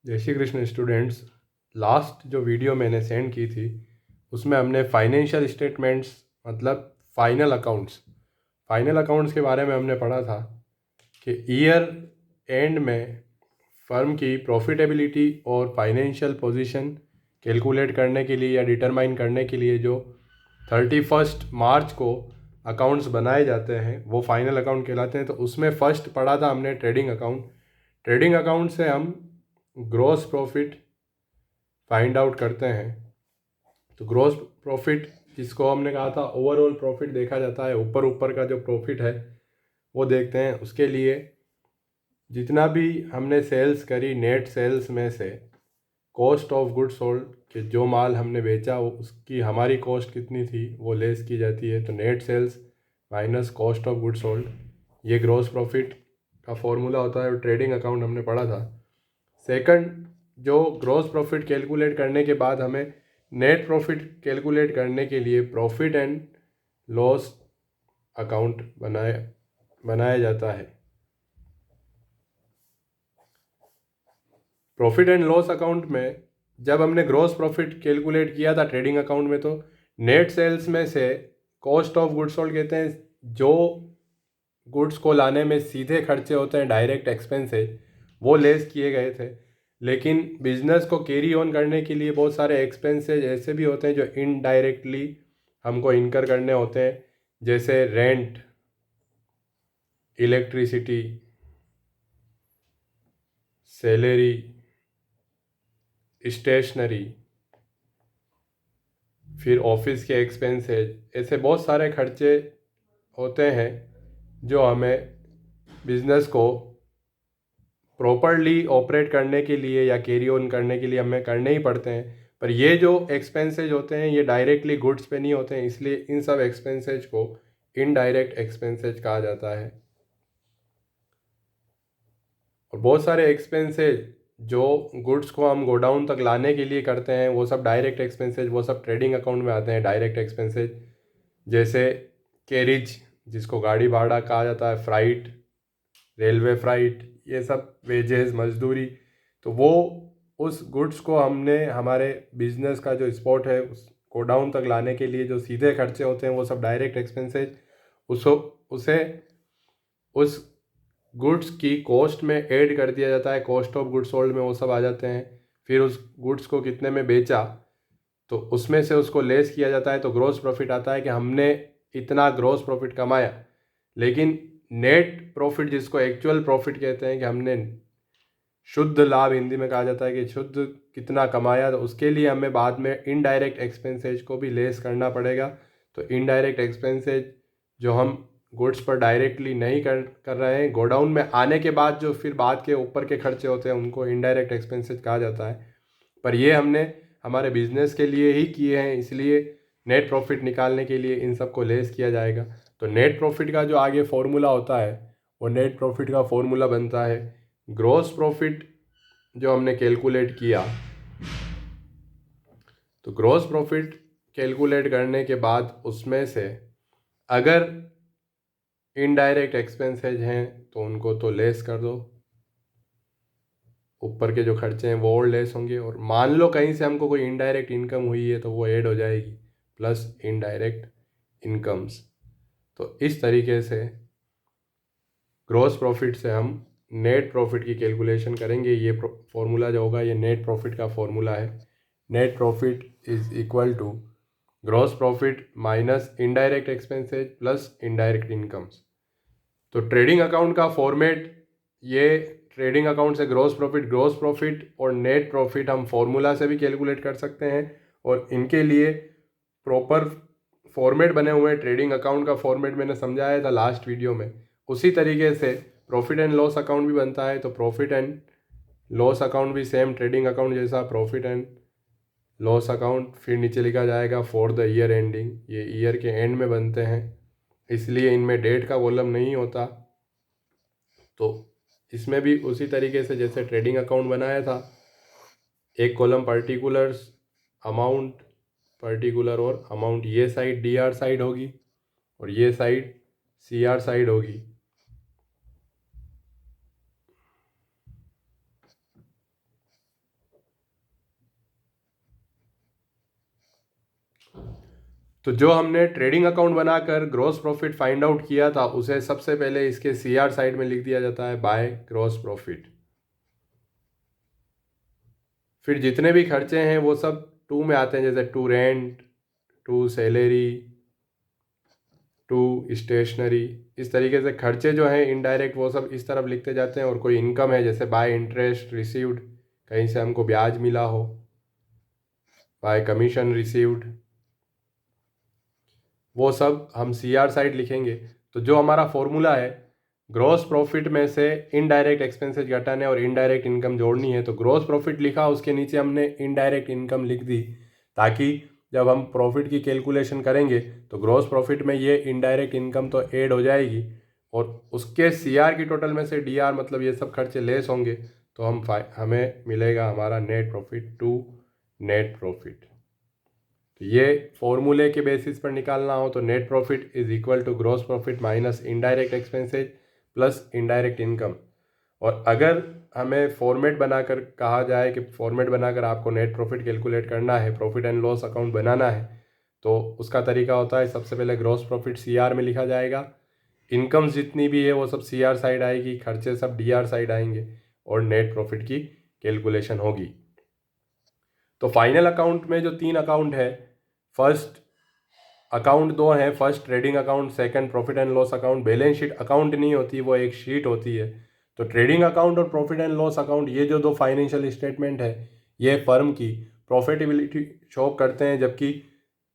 जय Shri Krishna students. Last जो video मैंने सेंड की थी उसमें हमने फाइनेंशियल स्टेटमेंट्स मतलब फाइनल अकाउंट्स के बारे में हमने पढ़ा था कि ईयर एंड में फर्म की प्रॉफिटेबिलिटी और फाइनेंशियल पोजीशन कैलकुलेट करने के लिए या डिटरमाइन करने के लिए जो 31 मार्च को अकाउंट्स बनाए जाते हैं वो फाइनल अकाउंट कहलाते हैं। तो उसमें फ़र्स्ट पढ़ा था हमने ट्रेडिंग अकाउंट से हम ग्रॉस प्रॉफिट फाइंड आउट करते हैं। तो ग्रॉस प्रॉफिट जिसको हमने कहा था ओवरऑल प्रॉफिट देखा जाता है, ऊपर का जो प्रॉफिट है वो देखते हैं। उसके लिए जितना भी हमने सेल्स करी नेट सेल्स में से कॉस्ट ऑफ गुड सोल्ड कि जो माल हमने बेचा उसकी हमारी कॉस्ट कितनी थी वो लेस की जाती है। तो net sales minus cost of good sold ये ग्रॉस प्रॉफिट का फॉर्मूला होता है। ट्रेडिंग अकाउंट हमने पढ़ा था। सेकंड, जो ग्रॉस प्रॉफिट कैलकुलेट करने के बाद हमें नेट प्रॉफिट कैलकुलेट करने के लिए प्रॉफिट एंड लॉस अकाउंट बनाया जाता है। प्रॉफिट एंड लॉस अकाउंट में जब हमने ग्रॉस प्रॉफिट कैलकुलेट किया था ट्रेडिंग अकाउंट में, तो नेट सेल्स में से कॉस्ट ऑफ गुड्स सोल्ड कहते हैं जो गुड्स को लाने में सीधे खर्चे होते हैं, डायरेक्ट एक्सपेंसेस, वो लेस किए गए थे। लेकिन बिजनेस को कैरी ऑन करने के लिए बहुत सारे एक्सपेंसेस ऐसे भी होते हैं जो इनडायरेक्टली हमको इनकर करने होते हैं, जैसे रेंट, इलेक्ट्रिसिटी, सैलरी, स्टेशनरी, फिर ऑफिस के एक्सपेंसेस। ऐसे बहुत सारे खर्चे होते हैं जो हमें बिजनेस को प्रॉपरली ऑपरेट करने के लिए या कैरी ऑन करने के लिए हमें करने ही पड़ते हैं। पर ये जो एक्सपेंसेज होते हैं ये डायरेक्टली गुड्स पे नहीं होते हैं, इसलिए इन सब एक्सपेंसेज को इनडायरेक्ट एक्सपेंसेज कहा जाता है। और बहुत सारे एक्सपेंसेज जो गुड्स को हम गोडाउन तक लाने के लिए करते हैं वो सब डायरेक्ट एक्सपेंसेज, वो सब ट्रेडिंग अकाउंट में आते हैं डायरेक्ट एक्सपेंसेज। जैसे कैरिज जिसको गाड़ी भाड़ा कहा जाता है, फ्राइट, रेलवे फ्राइट, ये सब वेजेस, मजदूरी। तो वो उस गुड्स को हमने हमारे बिजनेस का जो स्पॉट है उस गोडाउन तक लाने के लिए जो सीधे खर्चे होते हैं वो सब डायरेक्ट एक्सपेंसेज, उसको उसे उस गुड्स की कॉस्ट में ऐड कर दिया जाता है, कॉस्ट ऑफ गुड्स सोल्ड में वो सब आ जाते हैं। फिर उस गुड्स को कितने में बेचा तो उसमें से उसको लेस किया जाता है, तो ग्रॉस प्रॉफिट आता है कि हमने इतना ग्रॉस प्रॉफिट कमाया। लेकिन नेट प्रॉफिट जिसको एक्चुअल प्रॉफिट कहते हैं कि हमने शुद्ध लाभ हिंदी में कहा जाता है कि शुद्ध कितना कमाया, तो उसके लिए हमें बाद में इनडायरेक्ट एक्सपेंसेज को भी लेस करना पड़ेगा। तो इनडायरेक्ट एक्सपेंसेज जो हम गुड्स पर डायरेक्टली नहीं कर रहे हैं, गोडाउन में आने के बाद जो फिर बाद के ऊपर के खर्चे होते हैं उनको इनडायरेक्ट एक्सपेंसेज कहा जाता है। पर ये हमने हमारे बिजनेस के लिए ही किए हैं, इसलिए नेट प्रॉफिट निकालने के लिए इन सबको लेस किया जाएगा। तो नेट प्रॉफिट का जो आगे फॉर्मूला होता है वो नेट प्रॉफिट का फॉर्मूला बनता है ग्रॉस प्रॉफिट जो हमने कैलकुलेट किया। तो ग्रॉस प्रॉफिट कैलकुलेट करने के बाद उसमें से अगर इनडायरेक्ट एक्सपेंसेज हैं तो उनको तो लेस कर दो, ऊपर के जो खर्चे हैं वो और लेस होंगे। और मान लो कहीं से हमको कोई इनडायरेक्ट इनकम हुई है तो वो ऐड हो जाएगी प्लस इनडायरेक्ट इनकम्स। तो इस तरीके से ग्रॉस प्रॉफिट से हम नेट प्रॉफिट की कैलकुलेशन करेंगे। ये फॉर्मूला जो होगा ये नेट प्रॉफिट का फॉर्मूला है। Net profit is equal to gross profit minus indirect expenses plus indirect incomes. तो ट्रेडिंग अकाउंट का फॉर्मेट ये ट्रेडिंग अकाउंट से ग्रॉस प्रॉफिट और नेट प्रॉफिट हम फॉर्मूला से भी कैलकुलेट कर सकते हैं और इनके लिए प्रॉपर फॉर्मेट बने हुए हैं। ट्रेडिंग अकाउंट का फॉर्मेट मैंने समझाया था लास्ट वीडियो में। उसी तरीके से प्रॉफिट एंड लॉस अकाउंट भी बनता है। तो प्रॉफिट एंड लॉस अकाउंट भी सेम ट्रेडिंग अकाउंट जैसा प्रॉफिट एंड लॉस अकाउंट, फिर नीचे लिखा जाएगा फॉर द ईयर एंडिंग, ये ईयर के एंड में बनते हैं इसलिए इनमें डेट का कॉलम नहीं होता। तो इसमें भी उसी तरीके से जैसे ट्रेडिंग अकाउंट बनाया था, एक कॉलम पर्टिकुलर्स, अमाउंट, पर्टिकुलर और अमाउंट, ये साइड डी आर साइड होगी और ये साइड सी आर साइड होगी। तो जो हमने ट्रेडिंग अकाउंट बनाकर ग्रॉस प्रॉफिट फाइंड आउट किया था उसे सबसे पहले इसके सीआर साइड में लिख दिया जाता है बाय ग्रॉस प्रॉफिट। फिर जितने भी खर्चे हैं वो सब टू में आते हैं, जैसे to rent, to salary, to stationery. इस तरीके से खर्चे जो हैं इनडायरेक्ट वो सब इस तरफ लिखते जाते हैं। और कोई इनकम है जैसे बाय इंटरेस्ट रिसीव्ड, कहीं से हमको ब्याज मिला हो, बाय कमीशन रिसीव्ड, वो सब हम सीआर साइड लिखेंगे। तो जो हमारा फॉर्मूला है, ग्रॉस प्रॉफिट में से इनडायरेक्ट एक्सपेंसेस घटाने और इनडायरेक्ट इनकम जोड़नी है, तो ग्रॉस प्रॉफिट लिखा, उसके नीचे हमने इनडायरेक्ट इनकम लिख दी, ताकि जब हम प्रॉफिट की कैलकुलेशन करेंगे तो ग्रॉस प्रॉफिट में ये इनडायरेक्ट इनकम तो ऐड हो जाएगी और उसके सीआर की टोटल में से डीआर मतलब ये सब खर्चे लेस होंगे, तो हमें मिलेगा हमारा net profit to net profit. तो ये फॉर्मूले के बेसिस पर निकालना हो तो net profit is equal to gross profit minus indirect expenses plus indirect income. और अगर हमें फॉर्मेट बनाकर कहा जाए कि फॉर्मेट बनाकर आपको नेट प्रॉफिट कैलकुलेट करना है, प्रॉफिट एंड लॉस अकाउंट बनाना है, तो उसका तरीका होता है सबसे पहले ग्रॉस प्रॉफिट सीआर में लिखा जाएगा, इनकम्स जितनी भी है वो सब सीआर साइड आएगी, खर्चे सब डीआर साइड आएंगे और नेट प्रॉफिट की कैलकुलेशन होगी। तो फाइनल अकाउंट में जो 3 अकाउंट है, फर्स्ट अकाउंट 2 हैं, first trading account, second profit and loss account. Balance sheet account नहीं होती, वो एक शीट होती है। तो ट्रेडिंग अकाउंट और प्रॉफिट एंड लॉस अकाउंट, ये जो 2 फाइनेंशियल स्टेटमेंट है, ये फर्म की प्रॉफिटेबिलिटी शो करते हैं, जबकि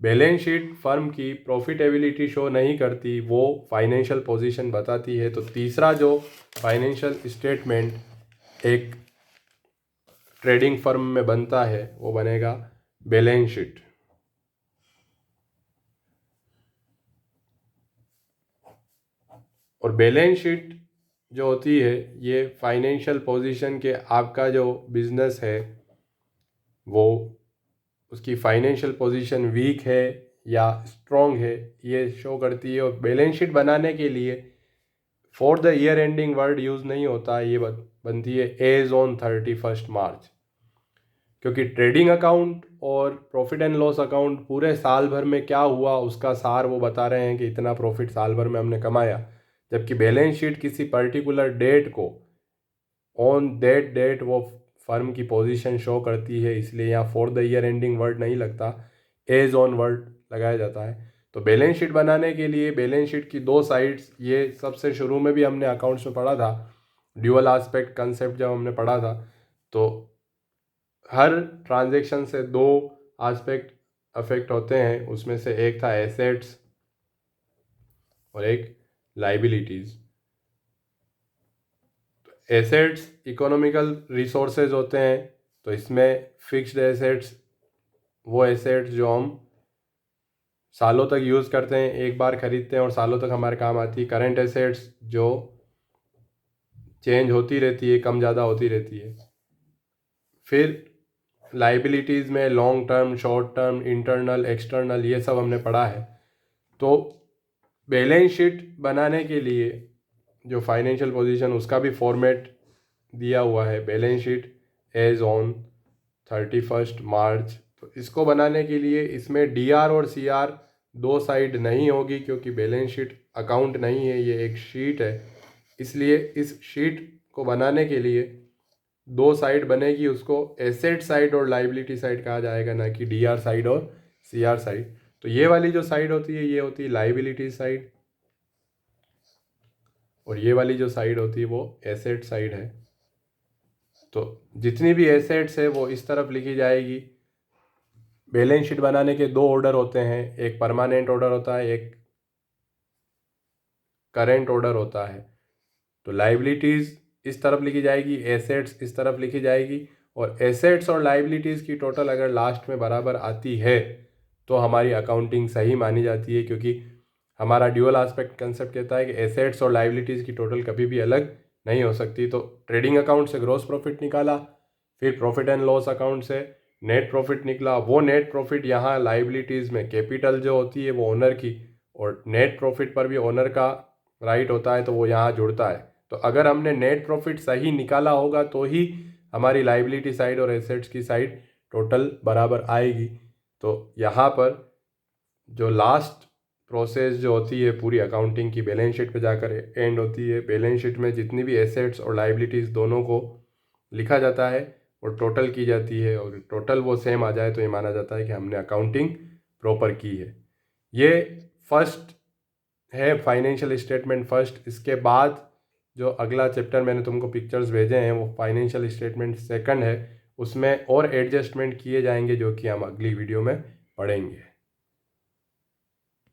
बैलेंस शीट फर्म की प्रॉफिटेबिलिटी शो नहीं करती, वो फाइनेंशियल पोजीशन बताती है। तो तीसरा जो फाइनेंशियल स्टेटमेंट एक ट्रेडिंग फर्म में बनता है वो बनेगा बैलेंस शीट। और बैलेंस शीट जो होती है ये फाइनेंशियल पोजीशन के, आपका जो बिजनेस है वो उसकी फाइनेंशियल पोजीशन वीक है या स्ट्रॉन्ग है, ये शो करती है। और बैलेंस शीट बनाने के लिए for the year ending word use नहीं होता, ये बनती है एज ऑन 31 मार्च, क्योंकि ट्रेडिंग अकाउंट और प्रॉफिट एंड लॉस अकाउंट पूरे साल भर में क्या हुआ उसका सार वो बता रहे हैं कि इतना प्रॉफिट साल भर में हमने कमाया, जबकि बैलेंस शीट किसी पर्टिकुलर डेट को, ऑन दैट डेट वो फर्म की पोजीशन शो करती है, इसलिए यहाँ for the year ending word नहीं लगता, एज ऑन वर्ड लगाया जाता है। तो बैलेंस शीट बनाने के लिए बैलेंस शीट की 2 साइड्स, ये सबसे शुरू में भी हमने अकाउंट्स में पढ़ा था, ड्यूअल एस्पेक्ट कंसेप्ट जब हमने पढ़ा था, तो हर ट्रांजैक्शन से 2 एस्पेक्ट अफेक्ट होते हैं, उसमें से एक था एसेट्स और एक लाइबिलिटीज़। एसेट्स इकोनॉमिकल रिसोर्सेज होते हैं, तो इसमें फिक्स्ड एसेट्स वो एसेट्स जो हम सालों तक यूज़ करते हैं, एक बार ख़रीदते हैं और सालों तक हमारे काम आती है। करंट एसेट्स जो चेंज होती रहती है, कम ज़्यादा होती रहती है। फिर लाइबिलिटीज़ में long term, short term, internal, external, ये सब हमने पढ़ा है। तो बैलेंस शीट बनाने के लिए जो फाइनेंशियल पोजीशन, उसका भी फॉर्मेट दिया हुआ है, बैलेंस शीट एज ऑन 31 मार्च। तो इसको बनाने के लिए इसमें डीआर और सीआर 2 साइड नहीं होगी, क्योंकि बैलेंस शीट अकाउंट नहीं है, ये एक शीट है। इसलिए इस शीट को बनाने के लिए 2 साइड बनेगी, उसको एसेट साइड और लाइबिलिटी साइड कहा जाएगा, ना कि डीआर साइड और सीआर साइड। तो ये वाली जो साइड होती है ये होती है लाइबिलिटी साइड, और ये वाली जो साइड होती है वो एसेट साइड है। तो जितनी भी एसेट्स है वो इस तरफ लिखी जाएगी। बैलेंस शीट बनाने के 2 ऑर्डर होते हैं, एक परमानेंट ऑर्डर होता है, एक करेंट ऑर्डर होता है। तो लाइबिलिटीज़ इस तरफ लिखी जाएगी, एसेट्स इस तरफ लिखी जाएगी, और एसेट्स और लाइबिलिटीज़ की टोटल अगर लास्ट में बराबर आती है तो हमारी अकाउंटिंग सही मानी जाती है, क्योंकि हमारा ड्यूअल एस्पेक्ट कंसेप्ट कहता है कि एसेट्स और लाइबिलिटीज़ की टोटल कभी भी अलग नहीं हो सकती। तो ट्रेडिंग अकाउंट से ग्रॉस प्रॉफिट निकाला, फिर प्रॉफिट एंड लॉस अकाउंट से नेट प्रॉफिट निकला, वो नेट प्रॉफिट यहाँ लाइबिलिटीज़ में कैपिटल जो होती है वो ओनर की, और नेट प्रॉफिट पर भी ओनर का राइट होता है, तो वो यहाँ जुड़ता है। तो अगर हमने नेट प्रॉफिट सही निकाला होगा तो ही हमारी लाइबिलिटी साइड और एसेट्स की साइड टोटल बराबर आएगी। तो यहाँ पर जो लास्ट प्रोसेस जो होती है पूरी अकाउंटिंग की बैलेंस शीट पे जाकर एंड होती है। बैलेंस शीट में जितनी भी एसेट्स और लाइबिलिटीज़ दोनों को लिखा जाता है और टोटल की जाती है, और टोटल वो सेम आ जाए तो ये माना जाता है कि हमने अकाउंटिंग प्रॉपर की है। ये फर्स्ट है फाइनेंशियल स्टेटमेंट फर्स्ट। इसके बाद जो अगला चैप्टर मैंने तुमको पिक्चर्स भेजे हैं वो फाइनेंशियल स्टेटमेंट सेकंड है। उसमें और एडजस्टमेंट किए जाएंगे जो कि हम अगली वीडियो में पढ़ेंगे।